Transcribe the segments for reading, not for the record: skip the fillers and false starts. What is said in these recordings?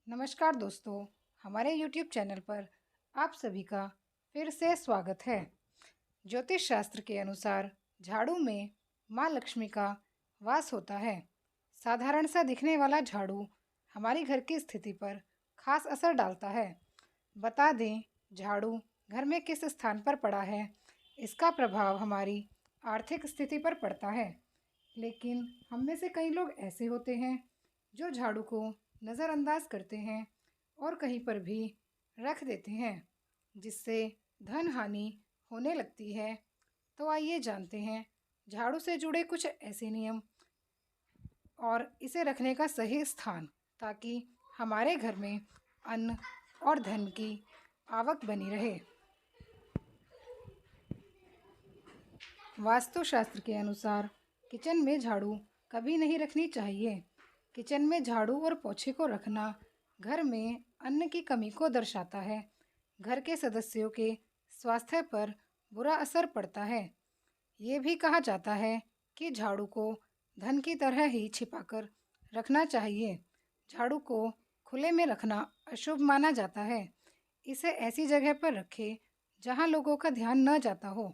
नमस्कार दोस्तों, हमारे YouTube चैनल पर आप सभी का फिर से स्वागत है। ज्योतिष शास्त्र के अनुसार झाड़ू में माँ लक्ष्मी का वास होता है। साधारण सा दिखने वाला झाड़ू हमारी घर की स्थिति पर खास असर डालता है। बता दें, झाड़ू घर में किस स्थान पर पड़ा है, इसका प्रभाव हमारी आर्थिक स्थिति पर पड़ता है। लेकिन हम में से कई लोग ऐसे होते हैं जो झाड़ू को नज़रअंदाज करते हैं और कहीं पर भी रख देते हैं, जिससे धन हानि होने लगती है। तो आइए जानते हैं झाड़ू से जुड़े कुछ ऐसे नियम और इसे रखने का सही स्थान, ताकि हमारे घर में अन्न और धन की आवक बनी रहे। वास्तुशास्त्र के अनुसार किचन में झाड़ू कभी नहीं रखनी चाहिए। किचन में झाड़ू और पोछे को रखना घर में अन्न की कमी को दर्शाता है। घर के सदस्यों के स्वास्थ्य पर बुरा असर पड़ता है। ये भी कहा जाता है कि झाड़ू को धन की तरह ही छिपाकर रखना चाहिए। झाड़ू को खुले में रखना अशुभ माना जाता है। इसे ऐसी जगह पर रखें जहाँ लोगों का ध्यान न जाता हो।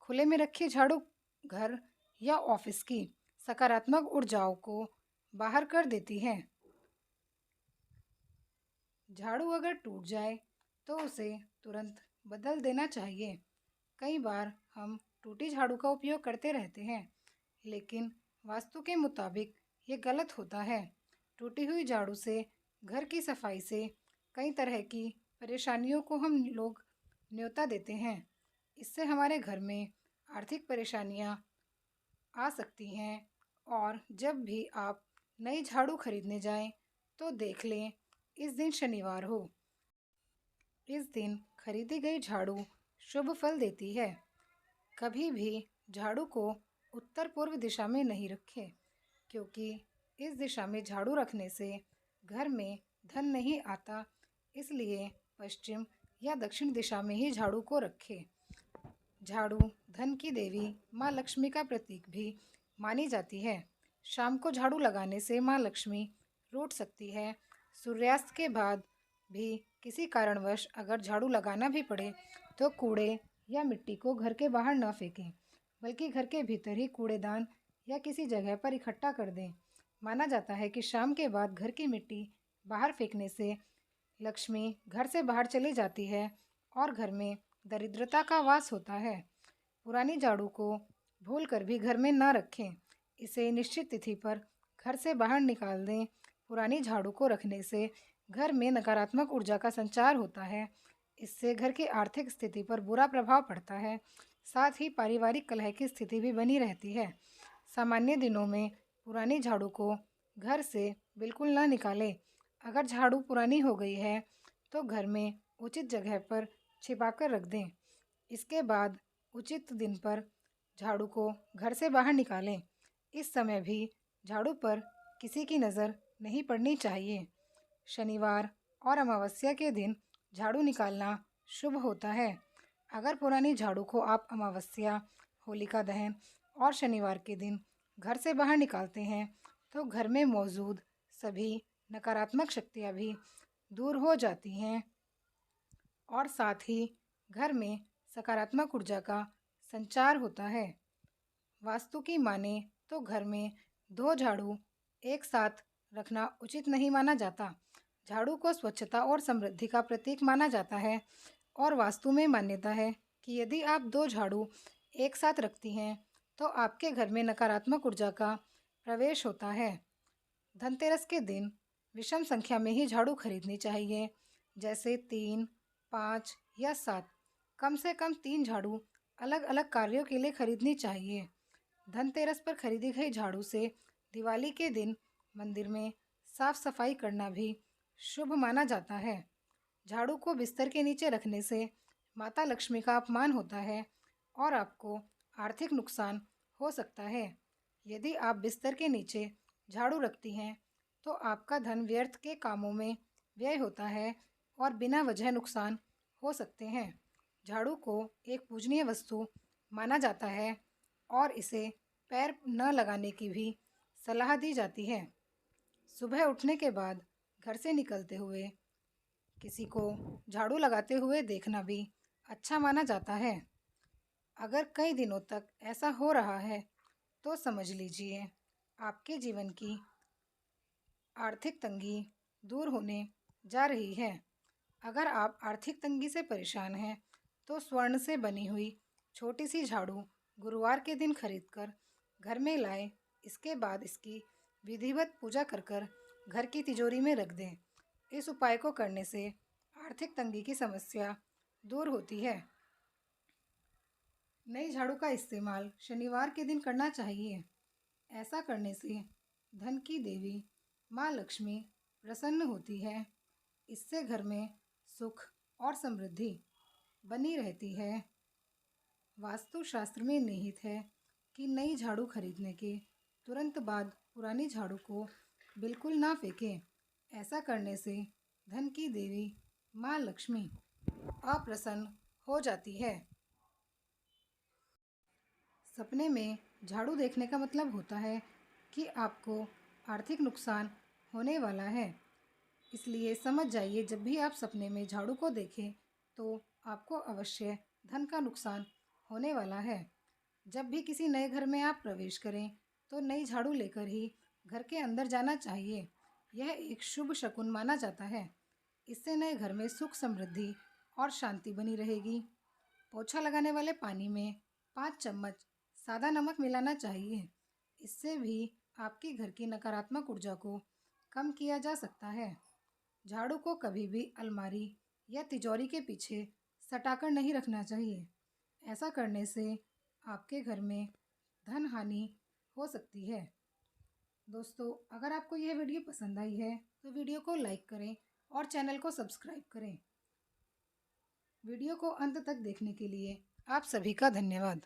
खुले में रखी झाड़ू घर या ऑफिस की सकारात्मक ऊर्जाओं को बाहर कर देती है। झाड़ू अगर टूट जाए तो उसे तुरंत बदल देना चाहिए। कई बार हम टूटी झाड़ू का उपयोग करते रहते हैं, लेकिन वास्तु के मुताबिक ये गलत होता है। टूटी हुई झाड़ू से घर की सफाई से कई तरह की परेशानियों को हम लोग न्योता देते हैं। इससे हमारे घर में आर्थिक परेशानियां आ सकती हैं। और जब भी आप नई झाड़ू खरीदने जाएं तो देख लें इस दिन शनिवार हो। इस दिन खरीदी गई झाड़ू शुभ फल देती है। कभी भी झाड़ू को उत्तर पूर्व दिशा में नहीं रखें, क्योंकि इस दिशा में झाड़ू रखने से घर में धन नहीं आता। इसलिए पश्चिम या दक्षिण दिशा में ही झाड़ू को रखें। झाड़ू धन की देवी माँ लक्ष्मी का प्रतीक भी मानी जाती है। शाम को झाड़ू लगाने से माँ लक्ष्मी रूठ सकती है। सूर्यास्त के बाद भी किसी कारणवश अगर झाड़ू लगाना भी पड़े तो कूड़े या मिट्टी को घर के बाहर न फेंकें, बल्कि घर के भीतर ही कूड़ेदान या किसी जगह पर इकट्ठा कर दें। माना जाता है कि शाम के बाद घर की मिट्टी बाहर फेंकने से लक्ष्मी घर से बाहर चली जाती है और घर में दरिद्रता का वास होता है। पुरानी झाड़ू को भूल कर भी घर में न रखें। इसे निश्चित तिथि पर घर से बाहर निकाल दें। पुरानी झाड़ू को रखने से घर में नकारात्मक ऊर्जा का संचार होता है। इससे घर की आर्थिक स्थिति पर बुरा प्रभाव पड़ता है। साथ ही पारिवारिक कलह की स्थिति भी बनी रहती है। सामान्य दिनों में पुरानी झाड़ू को घर से बिल्कुल ना निकालें। अगर झाड़ू पुरानी हो गई है तो घर में उचित जगह पर छिपाकर रख दें। इसके बाद उचित दिन पर झाड़ू को घर से बाहर निकालें। इस समय भी झाड़ू पर किसी की नज़र नहीं पड़नी चाहिए। शनिवार और अमावस्या के दिन झाड़ू निकालना शुभ होता है। अगर पुरानी झाड़ू को आप अमावस्या, होलिका दहन और शनिवार के दिन घर से बाहर निकालते हैं तो घर में मौजूद सभी नकारात्मक शक्तियाँ भी दूर हो जाती हैं और साथ ही घर में सकारात्मक ऊर्जा का संचार होता है। वास्तु की माने तो घर में दो झाड़ू एक साथ रखना उचित नहीं माना जाता। झाड़ू को स्वच्छता और समृद्धि का प्रतीक माना जाता है और वास्तु में मान्यता है कि यदि आप दो झाड़ू एक साथ रखती हैं तो आपके घर में नकारात्मक ऊर्जा का प्रवेश होता है। धनतेरस के दिन विषम संख्या में ही झाड़ू खरीदनी चाहिए, जैसे 3, 5 या 7। कम से कम 3 झाड़ू अलग अलग कार्यों के लिए खरीदनी चाहिए। धनतेरस पर खरीदी गई झाड़ू से दिवाली के दिन मंदिर में साफ सफाई करना भी शुभ माना जाता है। झाड़ू को बिस्तर के नीचे रखने से माता लक्ष्मी का अपमान होता है और आपको आर्थिक नुकसान हो सकता है। यदि आप बिस्तर के नीचे झाड़ू रखती हैं तो आपका धन व्यर्थ के कामों में व्यय होता है और बिना वजह नुकसान हो सकते हैं। झाड़ू को एक पूजनीय वस्तु माना जाता है और इसे पैर न लगाने की भी सलाह दी जाती है। सुबह उठने के बाद घर से निकलते हुए किसी को झाड़ू लगाते हुए देखना भी अच्छा माना जाता है। अगर कई दिनों तक ऐसा हो रहा है तो समझ लीजिए आपके जीवन की आर्थिक तंगी दूर होने जा रही है। अगर आप आर्थिक तंगी से परेशान हैं तो स्वर्ण से बनी हुई छोटी सी झाड़ू गुरुवार के दिन खरीदकर घर में लाएं। इसके बाद इसकी विधिवत पूजा कर घर की तिजोरी में रख दें। इस उपाय को करने से आर्थिक तंगी की समस्या दूर होती है। नई झाड़ू का इस्तेमाल शनिवार के दिन करना चाहिए। ऐसा करने से धन की देवी माँ लक्ष्मी प्रसन्न होती है। इससे घर में सुख और समृद्धि बनी रहती है। वास्तुशास्त्र में निहित है कि नई झाड़ू खरीदने के तुरंत बाद पुरानी झाड़ू को बिल्कुल ना फेंकें। ऐसा करने से धन की देवी माँ लक्ष्मी अप्रसन्न हो जाती है। सपने में झाड़ू देखने का मतलब होता है कि आपको आर्थिक नुकसान होने वाला है। इसलिए समझ जाइए जब भी आप सपने में झाड़ू को देखें तो आपको अवश्य धन का नुकसान होने वाला है। जब भी किसी नए घर में आप प्रवेश करें तो नई झाड़ू लेकर ही घर के अंदर जाना चाहिए। यह एक शुभ शकुन माना जाता है। इससे नए घर में सुख समृद्धि और शांति बनी रहेगी। पोछा लगाने वाले पानी में 5 चम्मच सादा नमक मिलाना चाहिए। इससे भी आपके घर की नकारात्मक ऊर्जा को कम किया जा सकता है। झाड़ू को कभी भी अलमारी या तिजोरी के पीछे सटाकर नहीं रखना चाहिए। ऐसा करने से आपके घर में धन हानि हो सकती है। दोस्तों, अगर आपको यह वीडियो पसंद आई है तो वीडियो को लाइक करें और चैनल को सब्सक्राइब करें। वीडियो को अंत तक देखने के लिए आप सभी का धन्यवाद।